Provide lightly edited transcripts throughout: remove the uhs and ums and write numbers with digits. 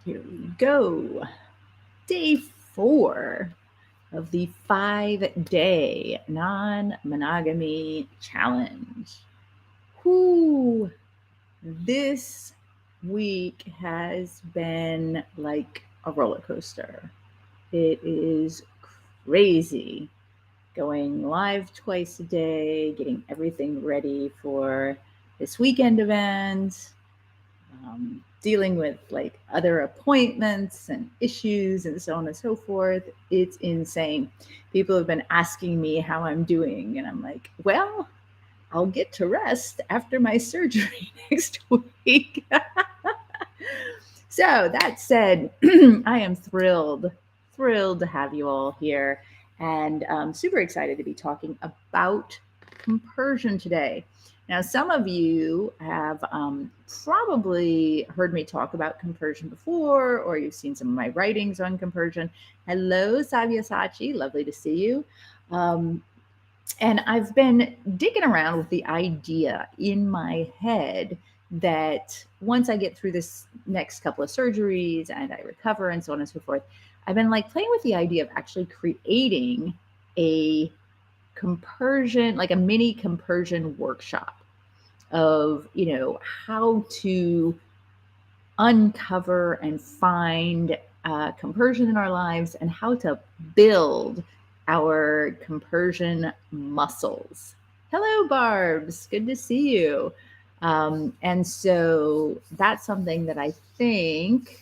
Here we go. Day 4 of the 5-day non-monogamy challenge. Whoo! This week has been like a roller coaster. It is crazy. Going live twice a day, getting everything ready for this weekend event, dealing with like other appointments and issues and so on and so forth. It's insane. People have been asking me how I'm doing, and I'm like, well, I'll get to rest after my surgery next week. So that said, I am thrilled to have you all here, and super excited to be talking about compersion today. Now, some of you have probably heard me talk about compersion before, or you've seen some of my writings on compersion. Hello, Sabyasachi, lovely to see you. And I've been digging around with the idea in my head that once I get through this next couple of surgeries and I recover and so on and so forth, I've been like playing with the idea of actually creating a compersion, like a mini compersion workshop of, how to uncover and find compersion in our lives and how to build our compersion muscles. Hello, Barbs. Good to see you. And so that's something that I think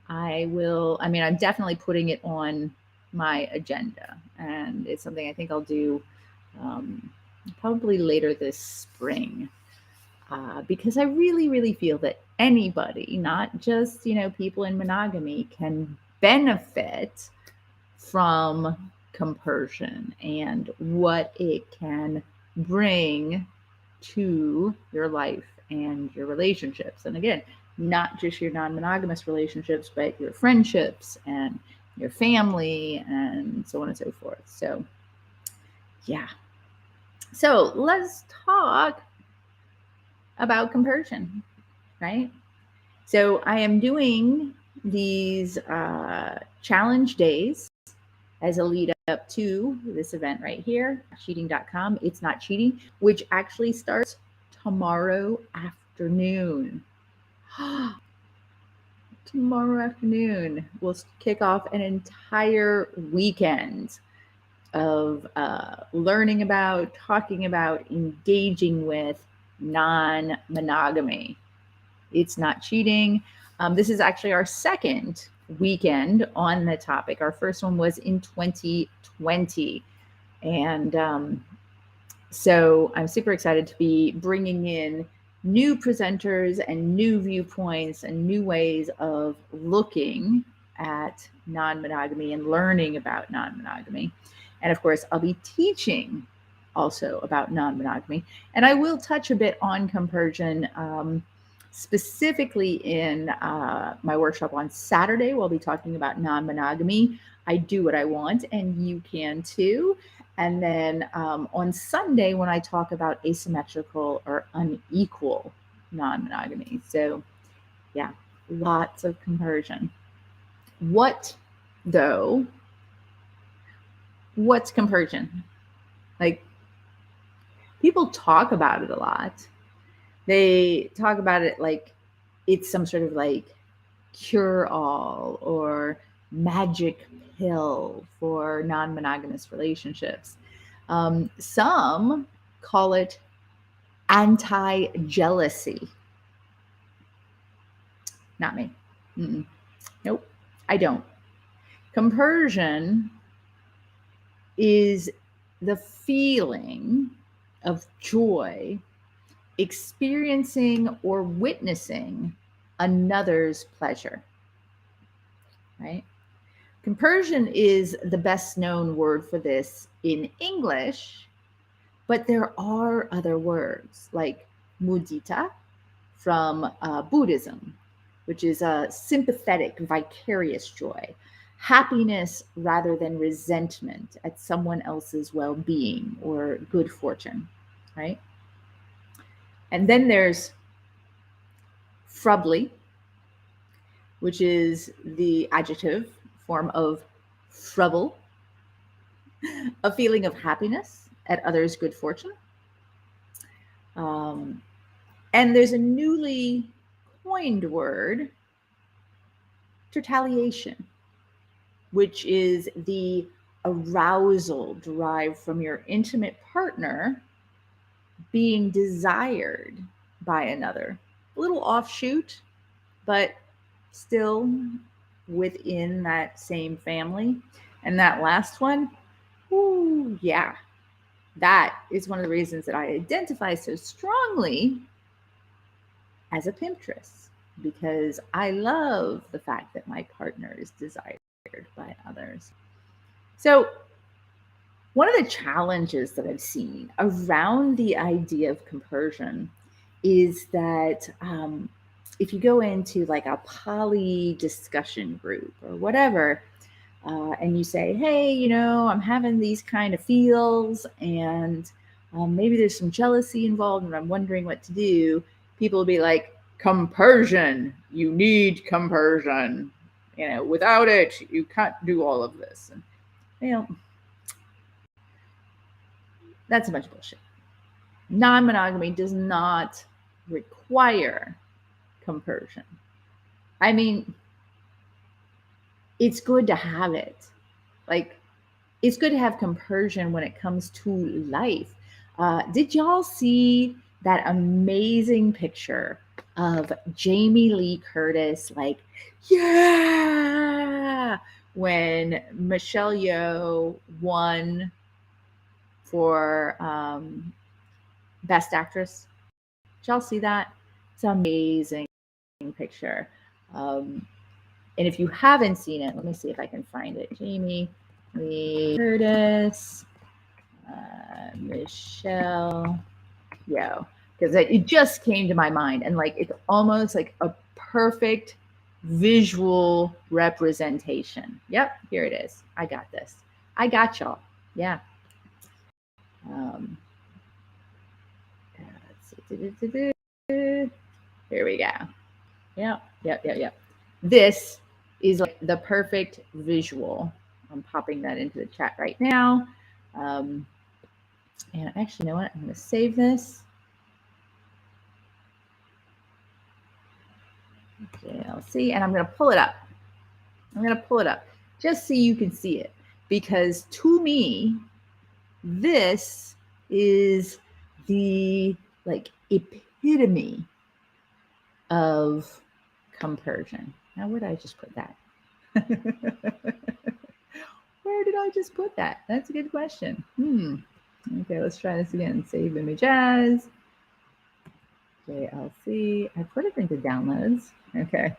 I'm definitely putting it on my agenda. And it's something I think I'll do probably later this spring. Because I really, really feel that anybody, not just, people in monogamy, can benefit from compersion and what it can bring to your life and your relationships. And again, not just your non-monogamous relationships, but your friendships and your family and so on and so forth. So, yeah. So let's talk about compersion, right? So I am doing these challenge days as a lead up to this event right here, cheating.com. It's not cheating, which actually starts tomorrow afternoon. Tomorrow afternoon, we'll kick off an entire weekend of learning about, talking about, engaging with non-monogamy. It's not cheating. This is actually our second weekend on the topic. Our first one was in 2020. And so I'm super excited to be bringing in new presenters and new viewpoints and new ways of looking at non-monogamy and learning about non-monogamy. And of course, I'll be teaching also about non-monogamy. And I will touch a bit on compersion, specifically in my workshop on Saturday. We'll be talking about non-monogamy. I do what I want, and you can too. And then on Sunday, when I talk about asymmetrical or unequal non-monogamy. So yeah, lots of compersion. What's compersion? Like, people talk about it a lot. They talk about it like it's some sort of like cure-all or magic pill for non-monogamous relationships. Some call it anti-jealousy. Not me. Mm-mm. Nope, I don't. Compersion is the feeling of joy experiencing or witnessing another's pleasure, right? Compersion is the best known word for this in English, but there are other words like mudita from Buddhism, which is a sympathetic, vicarious joy, happiness rather than resentment at someone else's well-being or good fortune, right? And then there's frubly, which is the adjective form of trouble, a feeling of happiness at others' good fortune. And there's a newly coined word, tertaliation, which is the arousal derived from your intimate partner being desired by another. A little offshoot, but still within that same family. And that last one, ooh, yeah, that is one of the reasons that I identify so strongly as a pimptress, because I love the fact that my partner is desired by others. So one of the challenges that I've seen around the idea of compersion is that if you go into like a poly discussion group or whatever, and you say, hey, you know, I'm having these kind of feels, and maybe there's some jealousy involved, and I'm wondering what to do, people will be like, compersion, you need compersion. You know, without it, you can't do all of this. And, you know, that's a bunch of bullshit. Non-monogamy does not require compersion. I mean, it's good to have it. Like, it's good to have compersion when it comes to life. Did y'all see that amazing picture of Jamie Lee Curtis, like, yeah, when Michelle Yeoh won for Best Actress? Did y'all see that? It's an amazing picture. And if you haven't seen it, let me see if I can find it. Jamie Lee Curtis, Michelle Yeoh, because it just came to my mind, and like it's almost like a perfect visual representation. Yep, here it is. I got this. I got y'all. Yeah. Let's see. Here we go. Yep. This is like the perfect visual. I'm popping that into the chat right now. And actually, you know what? I'm going to save this. Okay, I'll see, and I'm going to pull it up. Just so you can see it, because to me, this is the like epitome of compersion. Now, where did I just put that? Where did I just put that? That's a good question. Okay, let's try this again. Save image as JLC. I put it into downloads. Okay.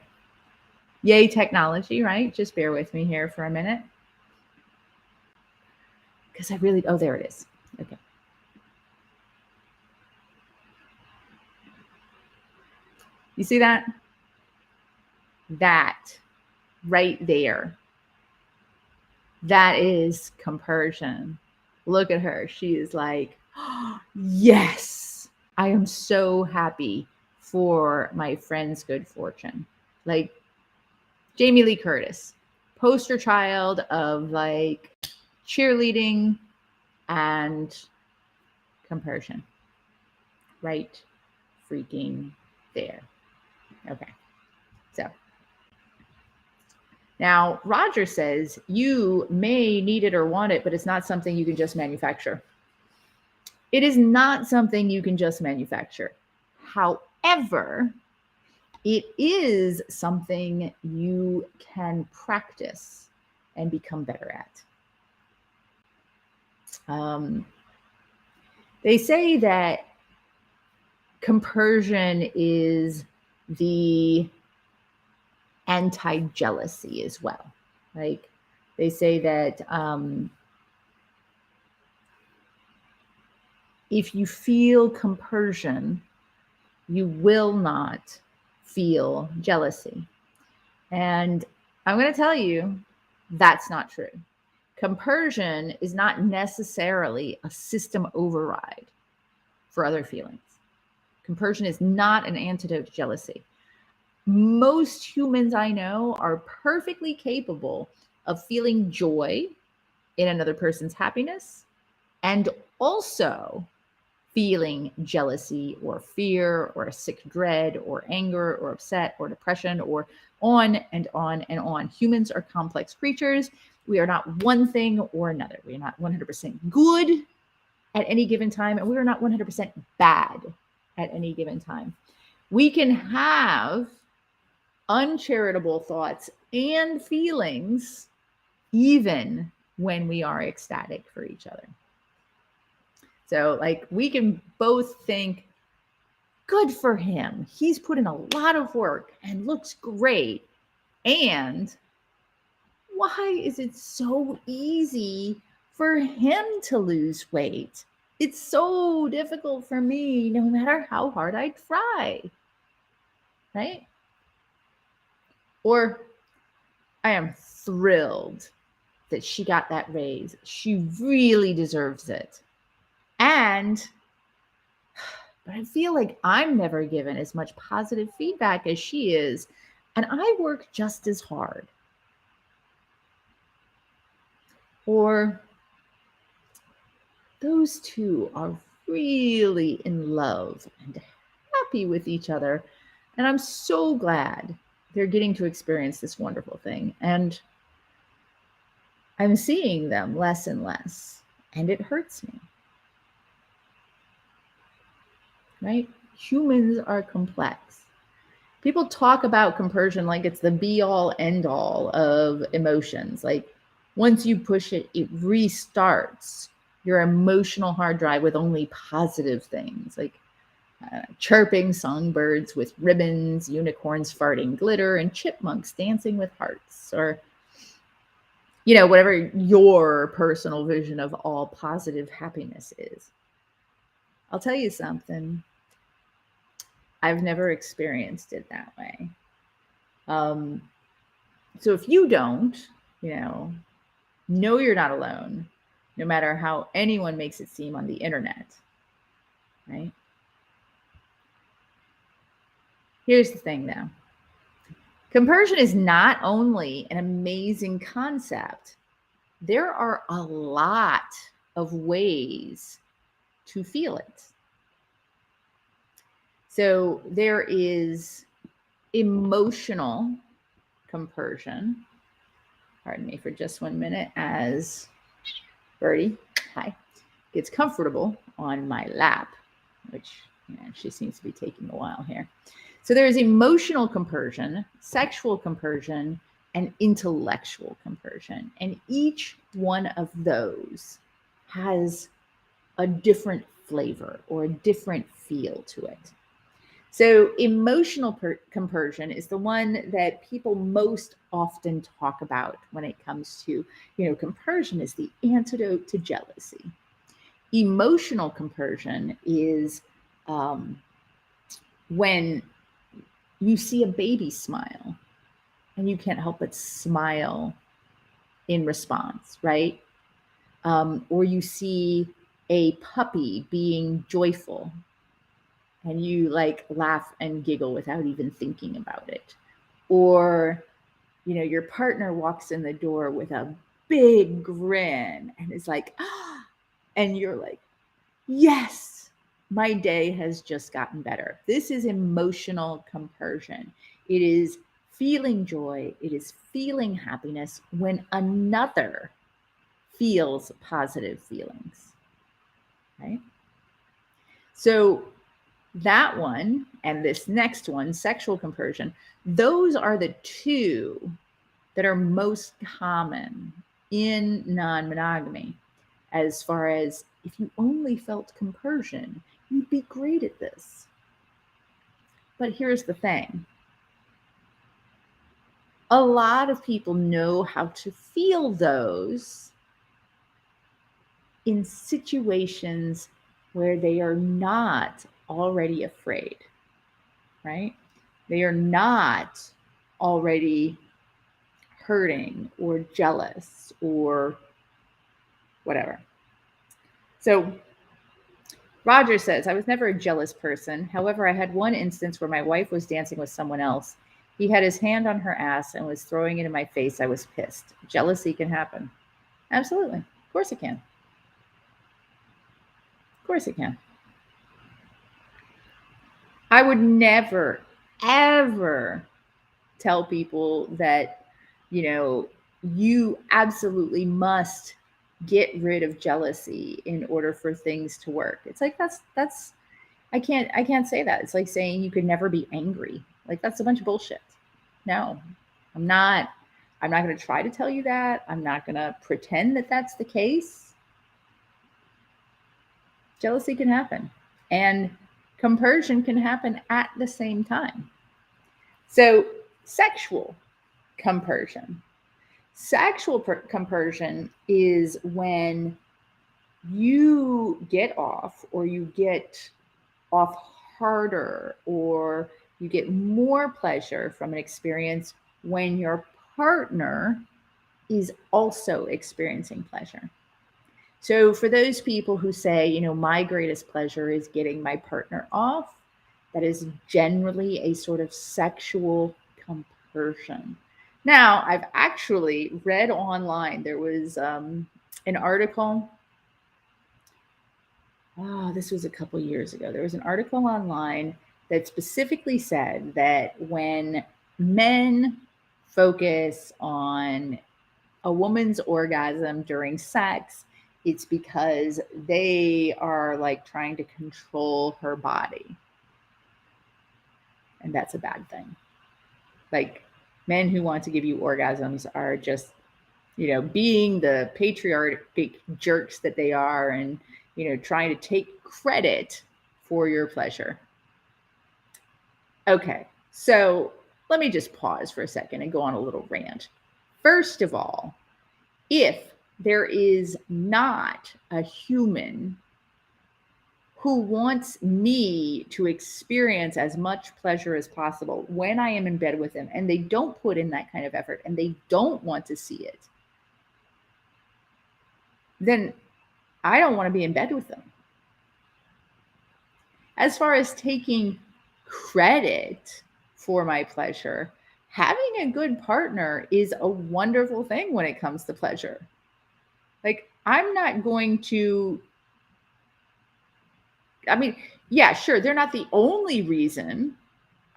Yay, technology, right? Just bear with me here for a minute. Because I really, oh, there it is. Okay. You see that? That right there. That is compersion. Look at her. She is like, oh, yes, I am so happy for my friend's good fortune. Like Jamie Lee Curtis, poster child of like cheerleading and compersion. Right freaking there. Okay. So now Roger says you may need it or want it, but it's not something you can just manufacture. It is not something you can just manufacture. However, it is something you can practice and become better at. They say that compersion is the anti-jealousy as well. Like they say that if you feel compersion, you will not feel jealousy. And I'm going to tell you, that's not true. Compersion is not necessarily a system override for other feelings. Compersion is not an antidote to jealousy. Most humans I know are perfectly capable of feeling joy in another person's happiness and also feeling jealousy or fear or a sick dread or anger or upset or depression or on and on and on. Humans are complex creatures. We are not one thing or another. We are not 100% good at any given time, and we are not 100% bad at any given time. We can have uncharitable thoughts and feelings even when we are ecstatic for each other. So, like, we can both think, good for him. He's put in a lot of work and looks great. And why is it so easy for him to lose weight? It's so difficult for me, no matter how hard I try. Right? Or I am thrilled that she got that raise. She really deserves it. And but I feel like I'm never given as much positive feedback as she is, and I work just as hard. Or those two are really in love and happy with each other, and I'm so glad they're getting to experience this wonderful thing. And I'm seeing them less and less, and it hurts me. Right? Humans are complex. People talk about compersion like it's the be all end all of emotions. Like once you push it, it restarts your emotional hard drive with only positive things like chirping songbirds with ribbons, unicorns farting glitter, and chipmunks dancing with hearts, or whatever your personal vision of all positive happiness is. I'll tell you something. I've never experienced it that way. So if you don't, know you're not alone, no matter how anyone makes it seem on the internet, right? Here's the thing though. Compersion is not only an amazing concept, there are a lot of ways to feel it. So there is emotional compersion. Pardon me for just 1 minute as Birdie, hi, gets comfortable on my lap, which she seems to be taking a while here. So there is emotional compersion, sexual compersion, and intellectual compersion. And each one of those has a different flavor or a different feel to it. So emotional compersion is the one that people most often talk about when it comes to, compersion is the antidote to jealousy. Emotional compersion is when you see a baby smile and you can't help but smile in response, right? Or you see a puppy being joyful and you like laugh and giggle without even thinking about it. Or, your partner walks in the door with a big grin and is like, ah, and you're like, yes, my day has just gotten better. This is emotional compersion. It is feeling joy. It is feeling happiness when another feels positive feelings, right? So that one and this next one, sexual compersion, those are the two that are most common in non-monogamy. As far as if you only felt compersion, you'd be great at this. But here's the thing. A lot of people know how to feel those in situations where they are not already afraid, right? They are not already hurting or jealous or whatever. So Roger says, I was never a jealous person. However, I had one instance where my wife was dancing with someone else He had his hand on her ass and was throwing it in my face. I was pissed. Jealousy can happen. Absolutely. Of course it can. Of course it can. I would never, ever tell people that, you absolutely must get rid of jealousy in order for things to work. It's like that's I can't say that. It's like saying you could never be angry. Like that's a bunch of bullshit. No. I'm not going to try to tell you that. I'm not going to pretend that that's the case. Jealousy can happen, and compersion can happen at the same time. So, sexual compersion. Sexual compersion is when you get off, or you get off harder, or you get more pleasure from an experience when your partner is also experiencing pleasure. So for those people who say, my greatest pleasure is getting my partner off, that is generally a sort of sexual compersion. Now, I've actually read online, there was an article. This was a couple years ago. There was an article online that specifically said that when men focus on a woman's orgasm during sex, it's because they are like trying to control her body. And that's a bad thing. Like, men who want to give you orgasms are just, being the patriarchic jerks that they are, and, trying to take credit for your pleasure. Okay, so let me just pause for a second and go on a little rant. First of all, if there is not a human who wants me to experience as much pleasure as possible when I am in bed with them, and they don't put in that kind of effort, and they don't want to see it, then I don't want to be in bed with them. As far as taking credit for my pleasure, having a good partner is a wonderful thing when it comes to pleasure. Like, I'm not going to, yeah, sure, they're not the only reason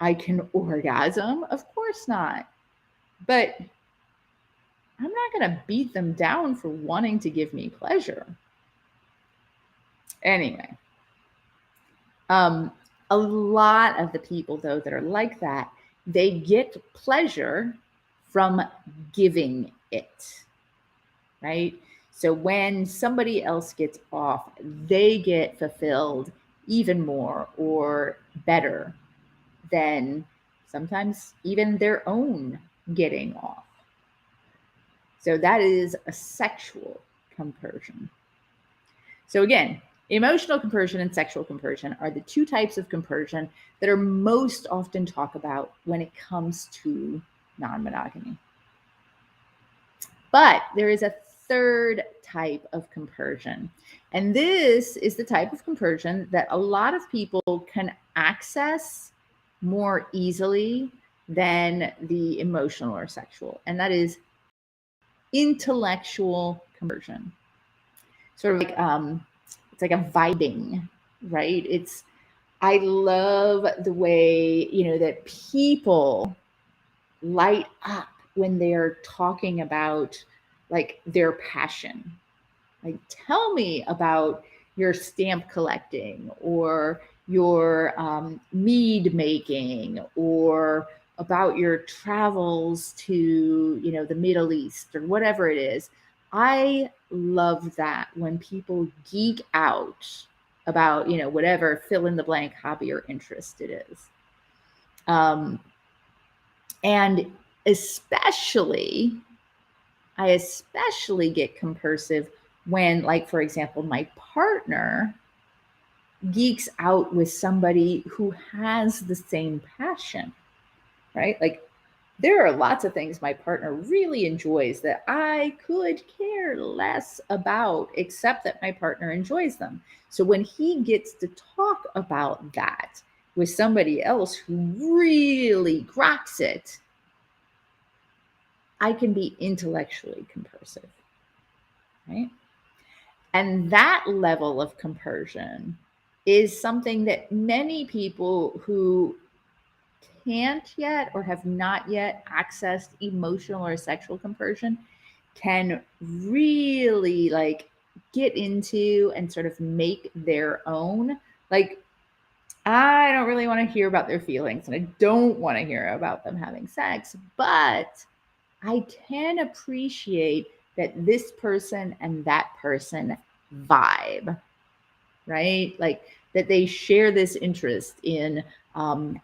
I can orgasm. Of course not. But I'm not going to beat them down for wanting to give me pleasure. Anyway, a lot of the people, though, that are like that, they get pleasure from giving it, right? So when somebody else gets off, they get fulfilled even more or better than sometimes even their own getting off. So that is a sexual compersion. So again, emotional compersion and sexual compersion are the two types of compersion that are most often talked about when it comes to non-monogamy. But there is a third type of compersion. And this is the type of compersion that a lot of people can access more easily than the emotional or sexual. And that is intellectual compersion. Sort of like, it's like a vibing, right? I love the way, that people light up when they're talking about like their passion. Like, tell me about your stamp collecting, or your mead making, or about your travels to, the Middle East, or whatever it is. I love that when people geek out about, whatever fill in the blank hobby or interest it is. And I especially get compersive when, like, for example, my partner geeks out with somebody who has the same passion, right? Like, there are lots of things my partner really enjoys that I could care less about, except that my partner enjoys them. So when he gets to talk about that, with somebody else who really grokks it, I can be intellectually compersive, right? And that level of compersion is something that many people who can't yet or have not yet accessed emotional or sexual compersion can really like get into and sort of make their own. Like, I don't really want to hear about their feelings and I don't want to hear about them having sex, but I can appreciate that this person and that person vibe, right? Like that they share this interest in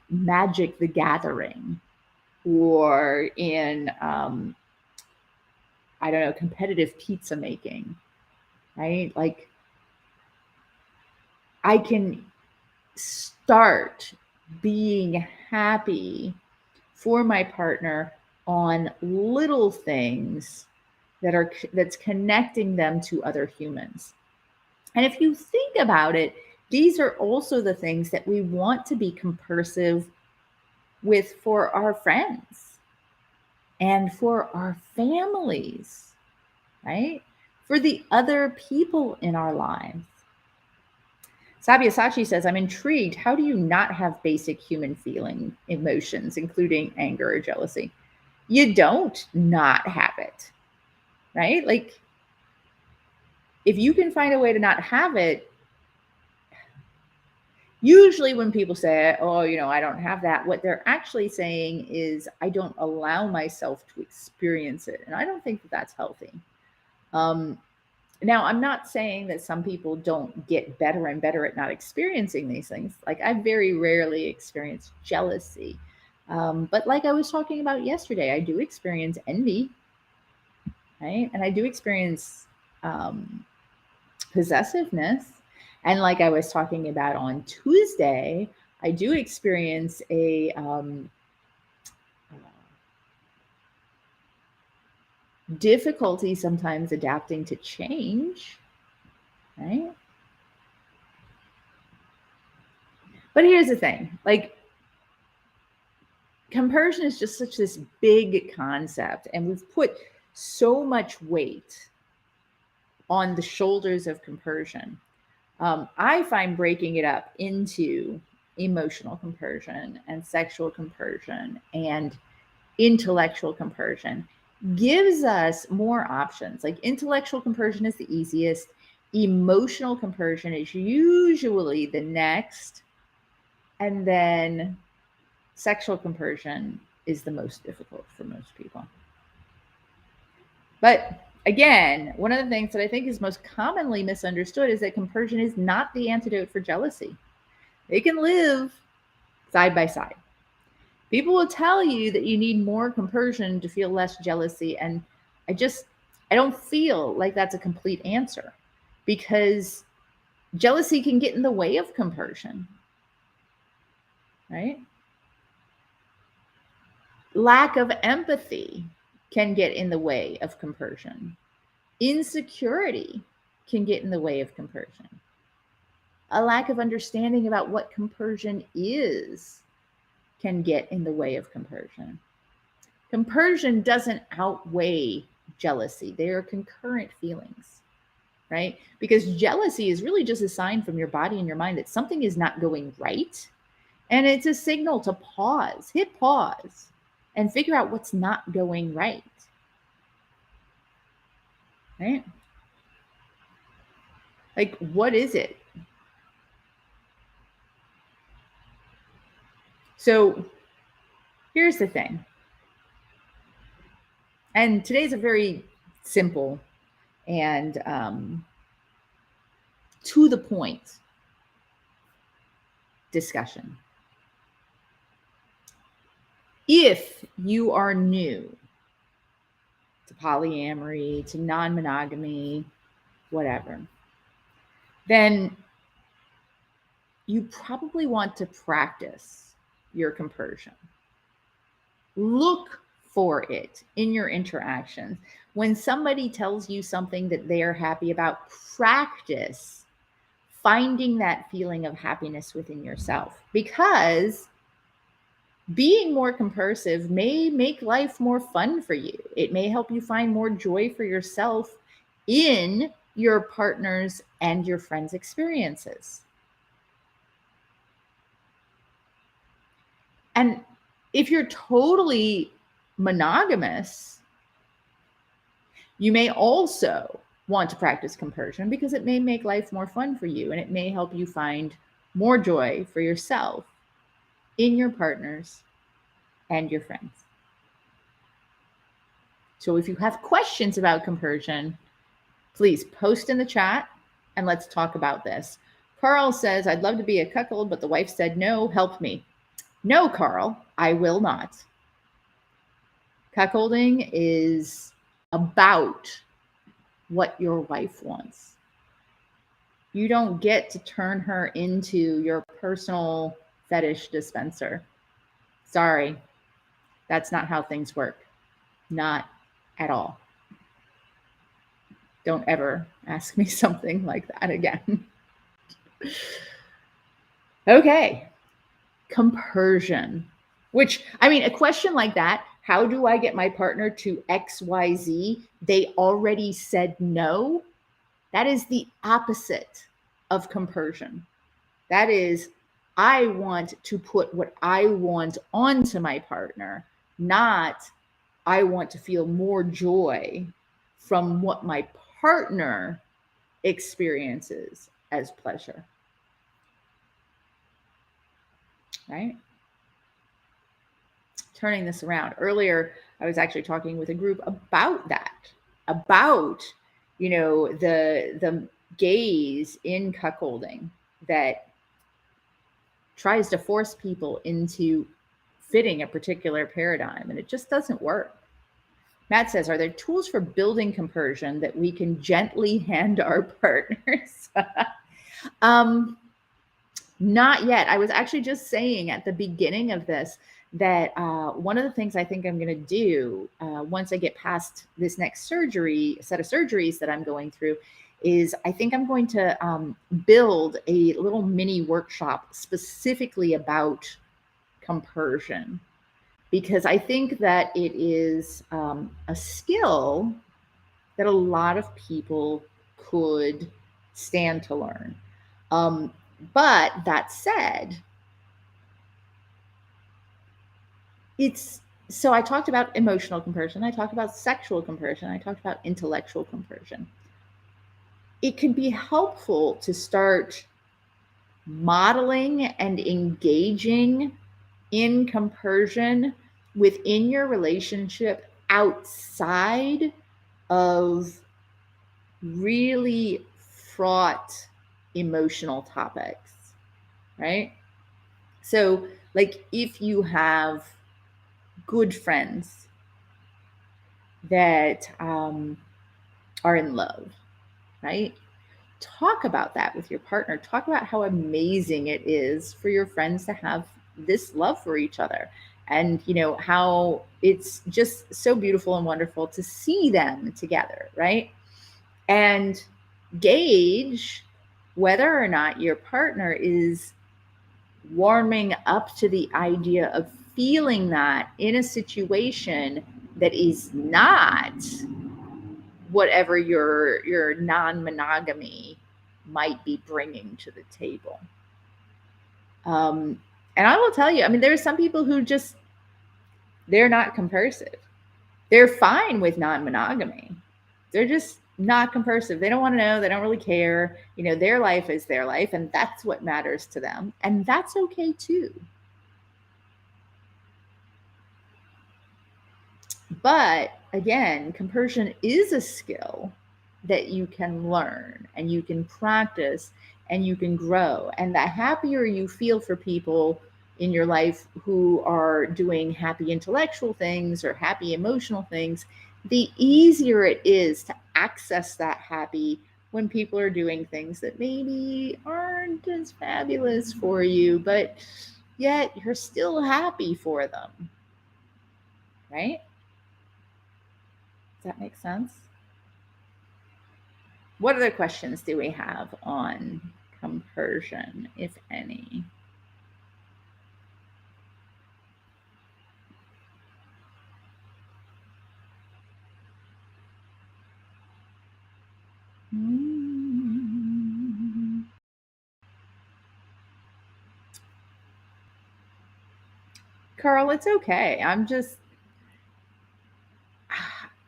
Magic the Gathering or in, I don't know, competitive pizza making, right? Like I can start being happy for my partner on little things that's connecting them to other humans. And if you think about it, these are also the things that we want to be compersive with for our friends and for our families, right? For the other people in our lives. Sabyasachi says, I'm intrigued. How do you not have basic human feeling emotions, including anger or jealousy? You don't not have it, right? Like, if you can find a way to not have it, usually when people say, oh, I don't have that, what they're actually saying is, I don't allow myself to experience it. And I don't think that that's healthy. Now, I'm not saying that some people don't get better and better at not experiencing these things. Like, I very rarely experience jealousy. But like I was talking about yesterday, I do experience envy, right? And I do experience possessiveness. And like I was talking about on Tuesday, I do experience a difficulty sometimes adapting to change, right? But here's the thing, like, compersion is just such this big concept, and we've put so much weight on the shoulders of compersion. I find breaking it up into emotional compersion and sexual compersion and intellectual compersion gives us more options. Like, intellectual compersion is the easiest. Emotional compersion is usually the next. And then sexual compersion is the most difficult for most people. But again, one of the things that I think is most commonly misunderstood is that compersion is not the antidote for jealousy. They can live side by side. People will tell you that you need more compersion to feel less jealousy. And I don't feel like that's a complete answer, because jealousy can get in the way of compersion, right? Lack of empathy can get in the way of compersion. Insecurity can get in the way of compersion. A lack of understanding about what compersion is can get in the way of compersion. Compersion doesn't outweigh jealousy. They are concurrent feelings, right? Because jealousy is really just a sign from your body and your mind that something is not going right. And it's a signal to pause, hit pause, and figure out what's not going right. Right? Like, what is it? So here's the thing. And today's a very simple and to the point discussion. If you are new to polyamory, to non-monogamy, whatever, then you probably want to practice your compersion. Look for it in your interactions. When somebody tells you something that they are happy about, practice finding that feeling of happiness within yourself, because being more compersive may make life more fun for you. It may help you find more joy for yourself in your partner's and your friends' experiences. And if you're totally monogamous, you may also want to practice compersion because it may make life more fun for you and it may help you find more joy for yourself in your partners and your friends. So if you have questions about compersion, please post in the chat and let's talk about this. Carl says, I'd love to be a cuckold, but the wife said, no, help me. No, Carl, I will not. Cuckolding is about what your wife wants. You don't get to turn her into your personal fetish dispenser. Sorry, that's not how things work. Not at all. Don't ever ask me something like that again. Okay, compersion, which, I mean, a question like that, how do I get my partner to XYZ? They already said no. That is the opposite of compersion. That is, I want to put what I want onto my partner, not I want to feel more joy from what my partner experiences as pleasure. Right? Turning this around. Earlier, I was actually talking with a group about that, about, you know, the gaze in cuckolding that tries to force people into fitting a particular paradigm, and it just doesn't work. Matt says, are there tools for building compersion that we can gently hand our partners? Not yet. I was actually just saying at the beginning of this that one of the things I think I'm going to do once I get past this next set of surgeries that I'm going through, is I think I'm going to build a little mini workshop specifically about compersion, because I think that it is a skill that a lot of people could stand to learn. But that said, so I talked about emotional compersion, I talked about sexual compersion, I talked about intellectual compersion. It can be helpful to start modeling and engaging in compersion within your relationship outside of really fraught emotional topics, right? So, like, if you have good friends that are in love, right? Talk about that with your partner. Talk about how amazing it is for your friends to have this love for each other, and you know how it's just so beautiful and wonderful to see them together, right? And gauge whether or not your partner is warming up to the idea of feeling that in a situation that is not whatever your non-monogamy might be bringing to the table. And I will tell you, I mean, there are some people who just, they're not compersive. They're fine with non-monogamy. They're just not compersive. They don't want to know. They don't really care. You know, their life is their life, and that's what matters to them. And that's okay too. But again, compersion is a skill that you can learn and you can practice and you can grow. And the happier you feel for people in your life who are doing happy intellectual things or happy emotional things, the easier it is to access that happy when people are doing things that maybe aren't as fabulous for you, but yet you're still happy for them, right? Does that make sense? What other questions do we have on compersion, if any? Carl, it's okay.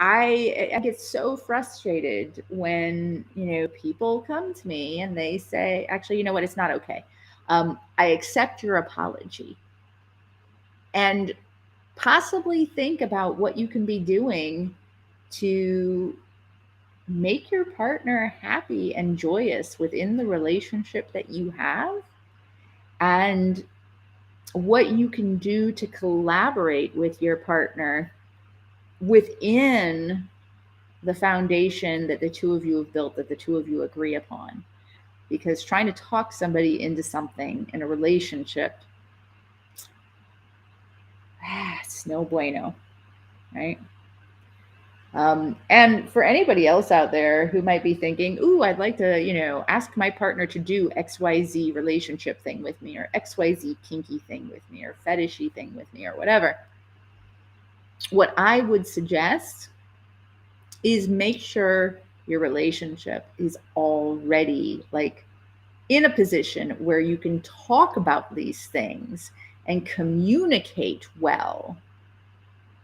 I get so frustrated when, people come to me and they say, actually, you know what? It's not okay. I accept your apology, and possibly think about what you can be doing to make your partner happy and joyous within the relationship that you have, and what you can do to collaborate with your partner within the foundation that the two of you have built, that the two of you agree upon. Because trying to talk somebody into something in a relationship, it's no bueno, right? And for anybody else out there who might be thinking, ooh, I'd like to, ask my partner to do XYZ relationship thing with me, or XYZ kinky thing with me, or fetishy thing with me, or whatever. What I would suggest is make sure your relationship is already like in a position where you can talk about these things and communicate well.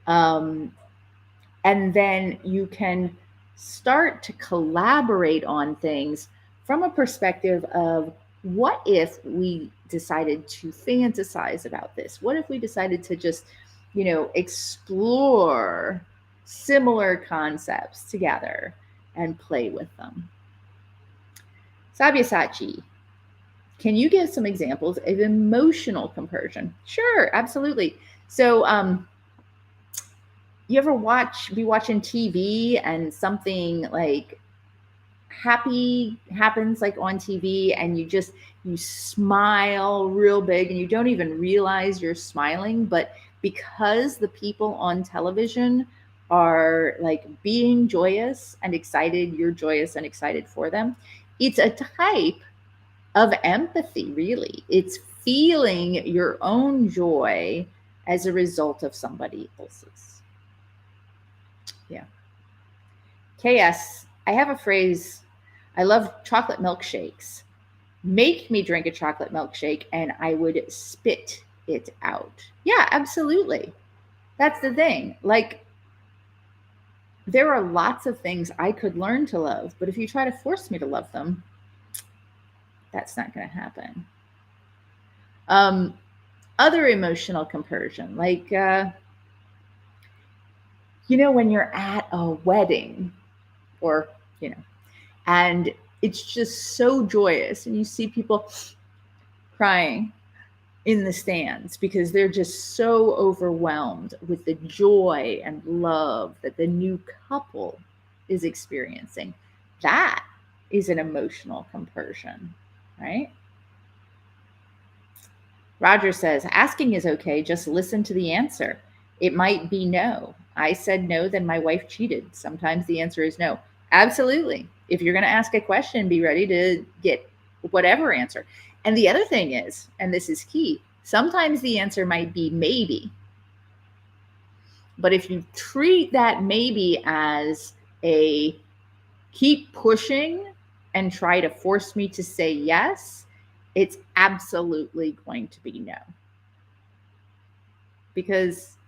And then you can start to collaborate on things from a perspective of, what if we decided to fantasize about this? What if we decided to just, explore similar concepts together and play with them? Sabyasachi, can you give some examples of emotional compersion? Sure, absolutely. So, you ever be watching TV and something like happy happens like on TV, and you smile real big and you don't even realize you're smiling, but because the people on television are like being joyous and excited, you're joyous and excited for them. It's a type of empathy, really. It's feeling your own joy as a result of somebody else's. Yeah. KS, I have a phrase. I love chocolate milkshakes. Make me drink a chocolate milkshake and I would spit it out. Yeah, absolutely. That's the thing. Like, there are lots of things I could learn to love, but if you try to force me to love them, that's not going to happen. Other emotional compersion, like, when you're at a wedding, or, and it's just so joyous, and you see people crying in the stands because they're just so overwhelmed with the joy and love that the new couple is experiencing. That is an emotional compersion, right? Roger says, asking is okay, just listen to the answer. It might be no. I said no, then my wife cheated. Sometimes the answer is no. Absolutely. If you're going to ask a question, be ready to get whatever answer. And the other thing is, and this is key, sometimes the answer might be maybe. But if you treat that maybe as a keep pushing and try to force me to say yes, it's absolutely going to be no. Because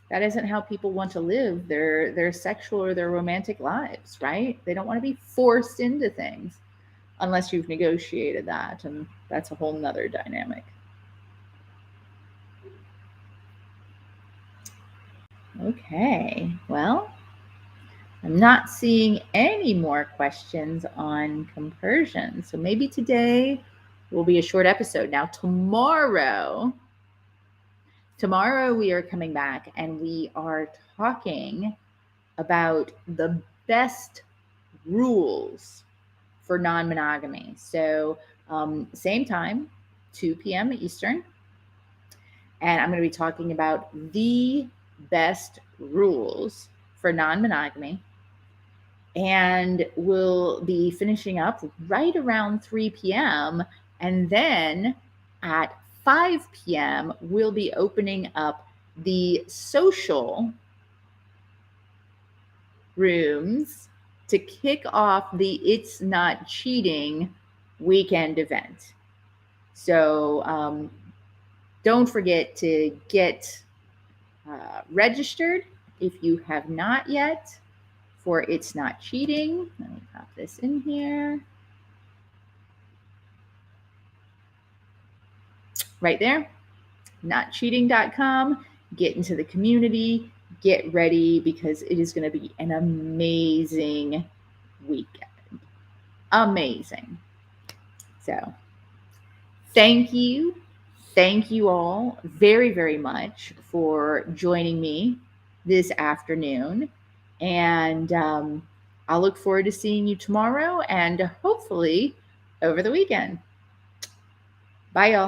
that isn't how people want to live their sexual or their romantic lives, right? They don't want to be forced into things unless you've negotiated that, and that's a whole nother dynamic. Okay, well, I'm not seeing any more questions on compersion, so maybe today will be a short episode. Now, tomorrow we are coming back and we are talking about the best rules for non-monogamy. So same time, 2 p.m. Eastern. And I'm going to be talking about the best rules for non-monogamy. and we'll be finishing up right around 3 p.m. And then at 5 p.m., we'll be opening up the social rooms to kick off the It's Not Cheating weekend event. So don't forget to get registered if you have not yet for It's Not Cheating. Let me pop this in here. Right there, notcheating.com. Get into the community, get ready, because it is going to be an amazing weekend. Amazing. So thank you. Thank you all very, very much for joining me this afternoon. And I'll look forward to seeing you tomorrow and hopefully over the weekend. Bye, y'all.